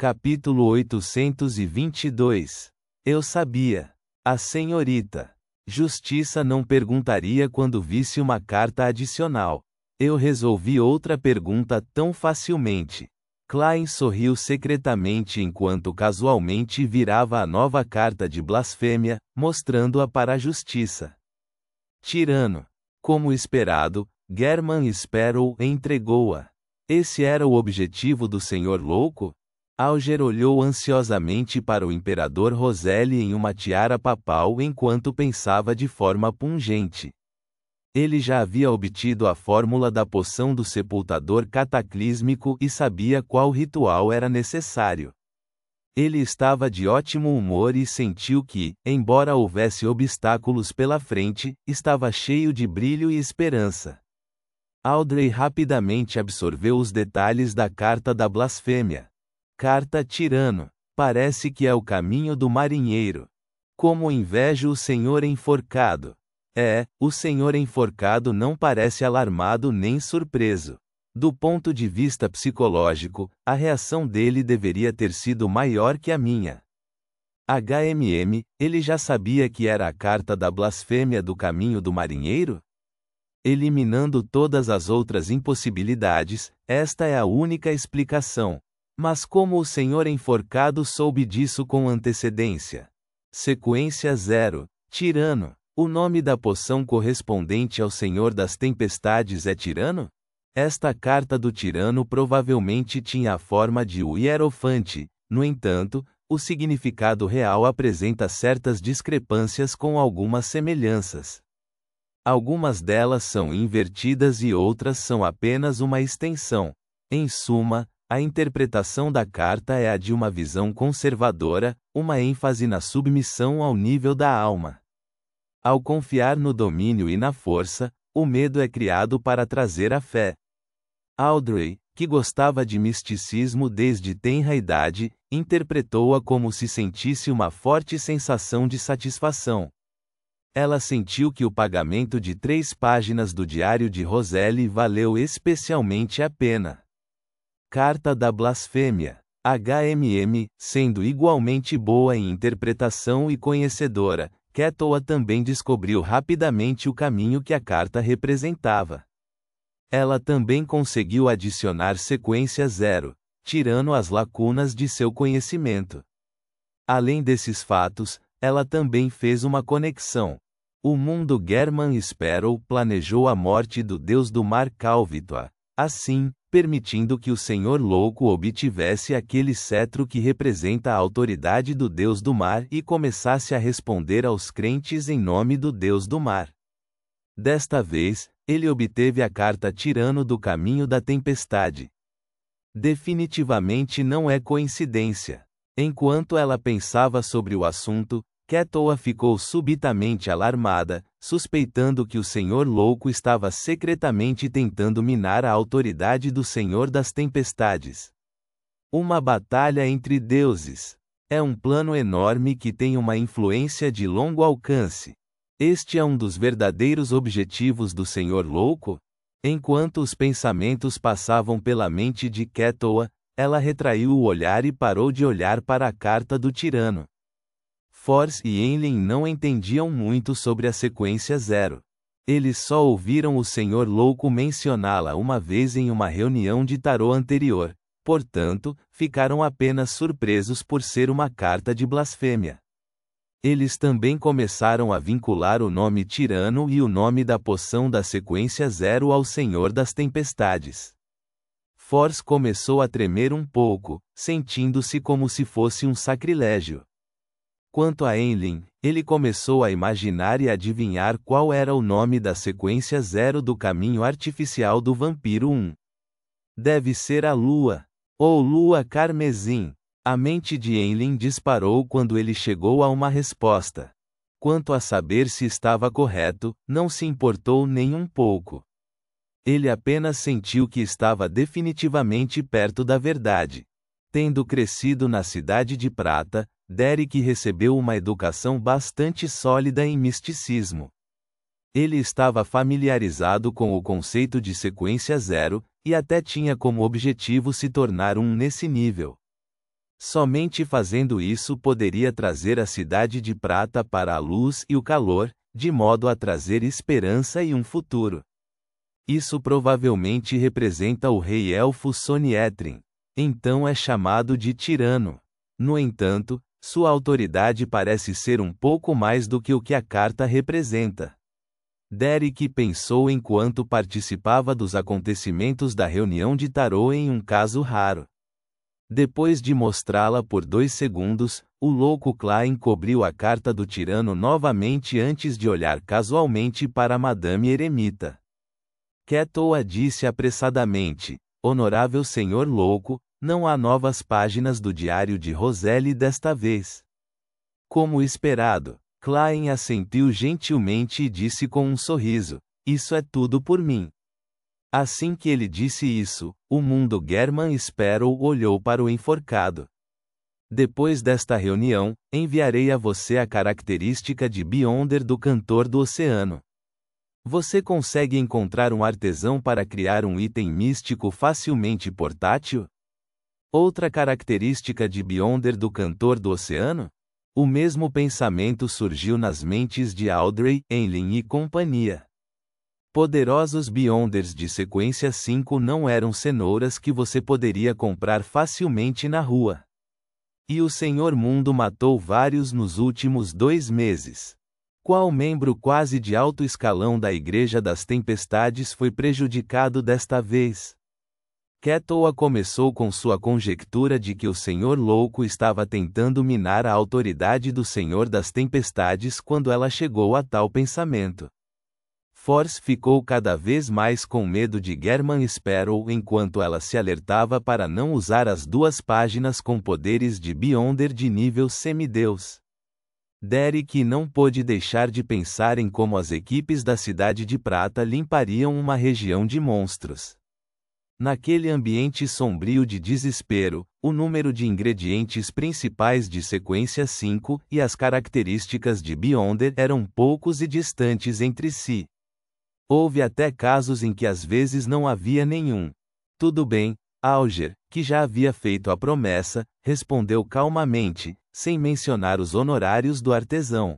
Capítulo 822. Eu sabia. A senhorita Justiça não perguntaria quando visse uma carta adicional. Eu resolvi outra pergunta tão facilmente. Klein sorriu secretamente enquanto casualmente virava a nova carta de blasfêmia, mostrando-a para a justiça. Tirano. Como esperado, German Sparrow entregou-a. Esse era o objetivo do senhor louco? Alger olhou ansiosamente para o imperador Roselli em uma tiara papal enquanto pensava de forma pungente. Ele já havia obtido a fórmula da poção do sepultador cataclísmico e sabia qual ritual era necessário. Ele estava de ótimo humor e sentiu que, embora houvesse obstáculos pela frente, estava cheio de brilho e esperança. Audrey rapidamente absorveu os detalhes da carta da blasfêmia. Carta Tirano. Parece que é o caminho do marinheiro. Como invejo o senhor enforcado. O senhor enforcado não parece alarmado nem surpreso. Do ponto de vista psicológico, a reação dele deveria ter sido maior que a minha. Ele já sabia que era a carta da blasfêmia do caminho do marinheiro? Eliminando todas as outras impossibilidades, esta é a única explicação. Mas como o senhor enforcado soube disso com antecedência? Sequência 0. Tirano. O nome da poção correspondente ao Senhor das Tempestades é Tirano? Esta carta do Tirano provavelmente tinha a forma de o Hierofante, no entanto, o significado real apresenta certas discrepâncias com algumas semelhanças. Algumas delas são invertidas e outras são apenas uma extensão. Em suma, a interpretação da carta é a de uma visão conservadora, uma ênfase na submissão ao nível da alma. Ao confiar no domínio e na força, o medo é criado para trazer a fé. Audrey, que gostava de misticismo desde tenra idade, interpretou-a como se sentisse uma forte sensação de satisfação. Ela sentiu que o pagamento de 3 páginas do diário de Roselli valeu especialmente a pena. Carta da Blasfêmia. Sendo igualmente boa em interpretação e conhecedora, Catoa também descobriu rapidamente o caminho que a carta representava. Ela também conseguiu adicionar sequência 0, tirando as lacunas de seu conhecimento. Além desses fatos, ela também fez uma conexão. O mundo German Sparrow planejou a morte do deus do mar Calvitoa, assim, permitindo que o senhor louco obtivesse aquele cetro que representa a autoridade do deus do mar e começasse a responder aos crentes em nome do deus do mar. Desta vez, ele obteve a carta Tirano do caminho da tempestade. Definitivamente não é coincidência. Enquanto ela pensava sobre o assunto, Catoa ficou subitamente alarmada, suspeitando que o senhor louco estava secretamente tentando minar a autoridade do Senhor das Tempestades. Uma batalha entre deuses. É um plano enorme que tem uma influência de longo alcance. Este é um dos verdadeiros objetivos do senhor louco? Enquanto os pensamentos passavam pela mente de Catoa, ela retraiu o olhar e parou de olhar para a carta do tirano. Force e Enlin não entendiam muito sobre a sequência 0. Eles só ouviram o senhor louco mencioná-la uma vez em uma reunião de tarô anterior, portanto, ficaram apenas surpresos por ser uma carta de blasfêmia. Eles também começaram a vincular o nome Tirano e o nome da poção da sequência 0 ao Senhor das Tempestades. Force começou a tremer um pouco, sentindo-se como se fosse um sacrilégio. Quanto a Enlin, ele começou a imaginar e adivinhar qual era o nome da sequência 0 do caminho artificial do vampiro 1. Deve ser a lua. Ou lua carmesim. A mente de Enlin disparou quando ele chegou a uma resposta. Quanto a saber se estava correto, não se importou nem um pouco. Ele apenas sentiu que estava definitivamente perto da verdade. Tendo crescido na Cidade de Prata, Derek recebeu uma educação bastante sólida em misticismo. Ele estava familiarizado com o conceito de sequência 0, e até tinha como objetivo se tornar um nesse nível. Somente fazendo isso poderia trazer a cidade de prata para a luz e o calor, de modo a trazer esperança e um futuro. Isso provavelmente representa o rei elfo Sonietrin. Então é chamado de tirano. No entanto, sua autoridade parece ser um pouco mais do que o que a carta representa. Derek pensou enquanto participava dos acontecimentos da reunião de tarô em um caso raro. Depois de mostrá-la por 2 segundos, o louco Klein cobriu a carta do tirano novamente antes de olhar casualmente para Madame Eremita. Ketoa disse apressadamente: Honorável senhor louco, não há novas páginas do diário de Roselle desta vez. Como esperado, Klein assentiu gentilmente e disse com um sorriso: Isso é tudo por mim. Assim que ele disse isso, o mundo German Sparrow olhou para o enforcado. Depois desta reunião, enviarei a você a característica de Beyonder do Cantor do Oceano. Você consegue encontrar um artesão para criar um item místico facilmente portátil? Outra característica de Beyonder do Cantor do Oceano? O mesmo pensamento surgiu nas mentes de Audrey, Enlin e companhia. Poderosos Beyonders de sequência 5 não eram cenouras que você poderia comprar facilmente na rua. E o Senhor Mundo matou vários nos últimos 2 meses. Qual membro quase de alto escalão da Igreja das Tempestades foi prejudicado desta vez? Ketoa começou com sua conjectura de que o Senhor Louco estava tentando minar a autoridade do Senhor das Tempestades quando ela chegou a tal pensamento. Force ficou cada vez mais com medo de German Sparrow enquanto ela se alertava para não usar as 2 páginas com poderes de Beyonder de nível semideus. Derek não pôde deixar de pensar em como as equipes da Cidade de Prata limpariam uma região de monstros. Naquele ambiente sombrio de desespero, o número de ingredientes principais de sequência 5 e as características de Beyonder eram poucos e distantes entre si. Houve até casos em que às vezes não havia nenhum. Tudo bem, Auger, que já havia feito a promessa, respondeu calmamente, sem mencionar os honorários do artesão.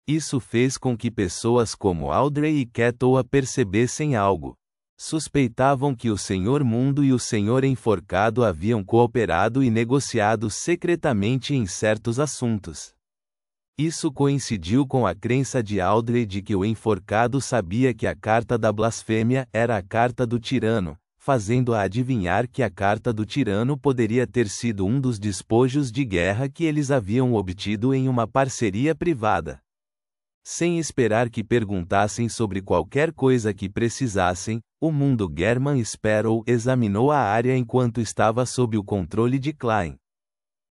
Isso fez com que pessoas como Audrey e Ketoa percebessem algo. Suspeitavam que o Senhor Mundo e o Senhor Enforcado haviam cooperado e negociado secretamente em certos assuntos. Isso coincidiu com a crença de Audrey de que o Enforcado sabia que a carta da blasfêmia era a carta do tirano, fazendo-a adivinhar que a carta do tirano poderia ter sido um dos despojos de guerra que eles haviam obtido em uma parceria privada. Sem esperar que perguntassem sobre qualquer coisa que precisassem, o mundo German Sparrow examinou a área enquanto estava sob o controle de Klein.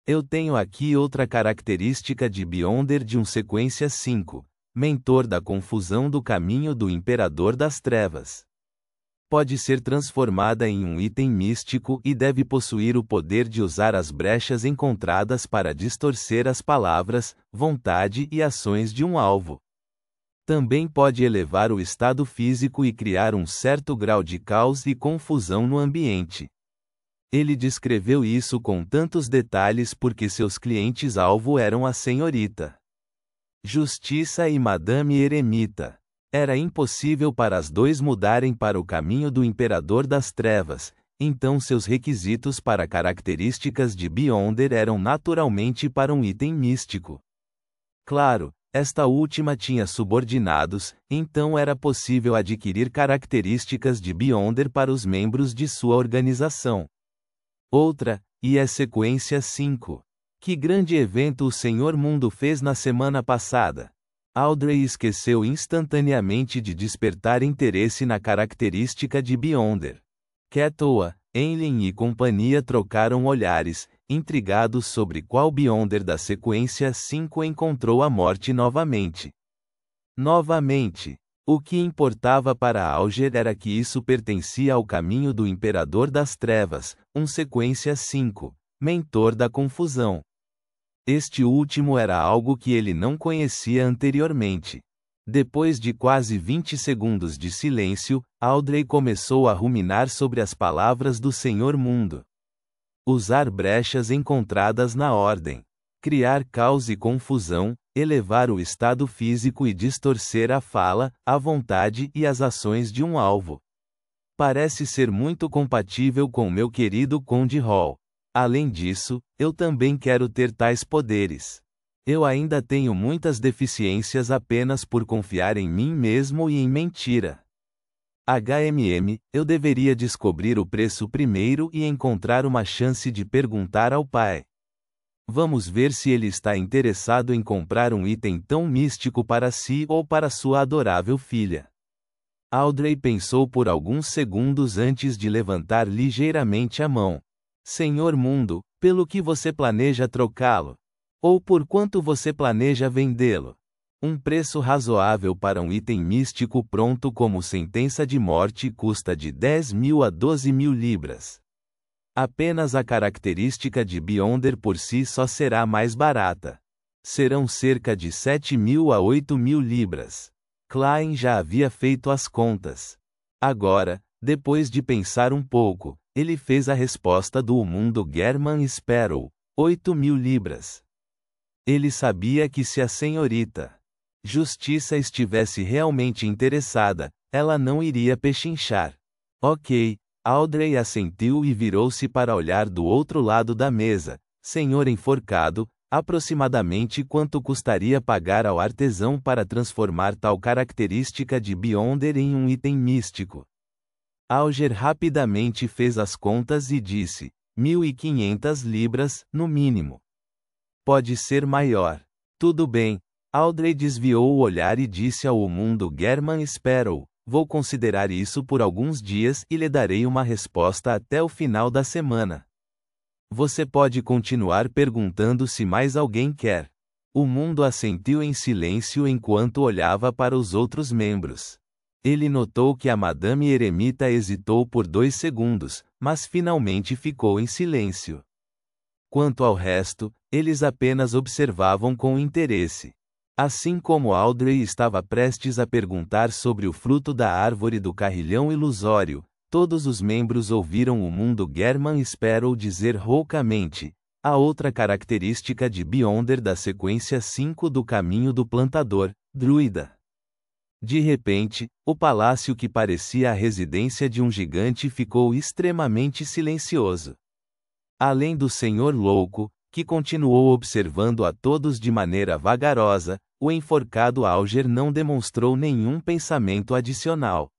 Eu tenho aqui outra característica de Beyonder de um sequência 5, mentor da confusão do caminho do Imperador das Trevas. Pode ser transformada em um item místico e deve possuir o poder de usar as brechas encontradas para distorcer as palavras, vontade e ações de um alvo. Também pode elevar o estado físico e criar um certo grau de caos e confusão no ambiente. Ele descreveu isso com tantos detalhes porque seus clientes-alvo eram a senhorita Justiça e Madame Eremita. Era impossível para as 2 mudarem para o caminho do Imperador das Trevas, então seus requisitos para características de Beyonder eram naturalmente para um item místico. Claro, esta última tinha subordinados, então era possível adquirir características de Beyonder para os membros de sua organização. Outra, e é sequência 5. Que grande evento o Senhor Mundo fez na semana passada? Audrey esqueceu instantaneamente de despertar interesse na característica de Beyonder. Ketoa, Enlin e companhia trocaram olhares, intrigados sobre qual Beyonder da sequência 5 encontrou a morte novamente. Novamente. O que importava para Auger era que isso pertencia ao caminho do Imperador das Trevas, um sequência 5, mentor da confusão. Este último era algo que ele não conhecia anteriormente. Depois de quase 20 segundos de silêncio, Audrey começou a ruminar sobre as palavras do Senhor Mundo. Usar brechas encontradas na ordem. Criar caos e confusão, elevar o estado físico e distorcer a fala, a vontade e as ações de um alvo. Parece ser muito compatível com meu querido Conde Hall. Além disso, eu também quero ter tais poderes. Eu ainda tenho muitas deficiências apenas por confiar em mim mesmo e em mentira. Eu deveria descobrir o preço primeiro e encontrar uma chance de perguntar ao pai. Vamos ver se ele está interessado em comprar um item tão místico para si ou para sua adorável filha. Audrey pensou por alguns segundos antes de levantar ligeiramente a mão. Senhor Mundo, pelo que você planeja trocá-lo? Ou por quanto você planeja vendê-lo? Um preço razoável para um item místico pronto como sentença de morte custa de 10.000 a 12.000 libras. Apenas a característica de Beyonder por si só será mais barata. Serão cerca de 7.000 a 8.000 libras. Klein já havia feito as contas. Agora, depois de pensar um pouco, ele fez a resposta do mundo German Sparrow, 8.000 libras. Ele sabia que se a senhorita Justiça estivesse realmente interessada, ela não iria pechinchar. Ok, Audrey assentiu e virou-se para olhar do outro lado da mesa. Senhor enforcado, aproximadamente quanto custaria pagar ao artesão para transformar tal característica de Beyonder em um item místico? Auger rapidamente fez as contas e disse: 1.500 libras, no mínimo. Pode ser maior. Tudo bem. Audrey desviou o olhar e disse ao mundo German Sparrow: vou considerar isso por alguns dias e lhe darei uma resposta até o final da semana. Você pode continuar perguntando se mais alguém quer. O mundo assentiu em silêncio enquanto olhava para os outros membros. Ele notou que a Madame Eremita hesitou por 2 segundos, mas finalmente ficou em silêncio. Quanto ao resto, eles apenas observavam com interesse. Assim como Audrey estava prestes a perguntar sobre o fruto da árvore do carrilhão ilusório, todos os membros ouviram o mundo German Sparrow dizer roucamente: a outra característica de Beyonder da sequência 5 do caminho do plantador, druida. De repente, o palácio que parecia a residência de um gigante ficou extremamente silencioso. Além do senhor louco, que continuou observando a todos de maneira vagarosa, o enforcado Auger não demonstrou nenhum pensamento adicional.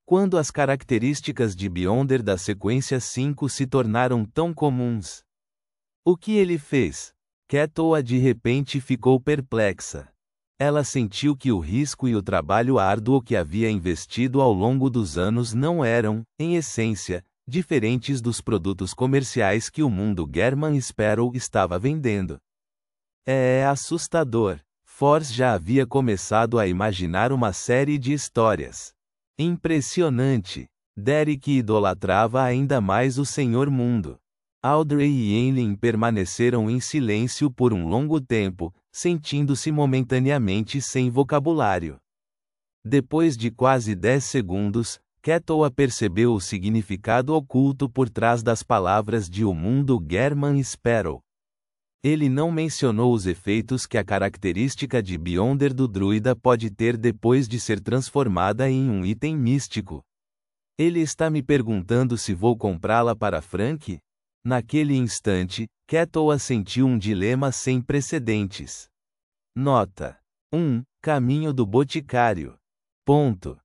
Quando as características de Beyonder da sequência 5 se tornaram tão comuns? O que ele fez? Ketoa de repente ficou perplexa. Ela sentiu que o risco e o trabalho árduo que havia investido ao longo dos anos não eram, em essência, diferentes dos produtos comerciais que o mundo German Sparrow estava vendendo. É assustador. Force já havia começado a imaginar uma série de histórias. Impressionante. Derek idolatrava ainda mais o Senhor Mundo. Audrey e Eileen permaneceram em silêncio por um longo tempo, sentindo-se momentaneamente sem vocabulário. Depois de quase 10 segundos, Ketoa percebeu o significado oculto por trás das palavras de o mundo German Sparrow. Ele não mencionou os efeitos que a característica de Beyonder do druida pode ter depois de ser transformada em um item místico. Ele está me perguntando se vou comprá-la para Frank? Naquele instante, Ketoa sentiu um dilema sem precedentes. Nota: 1. Caminho do Boticário. Ponto.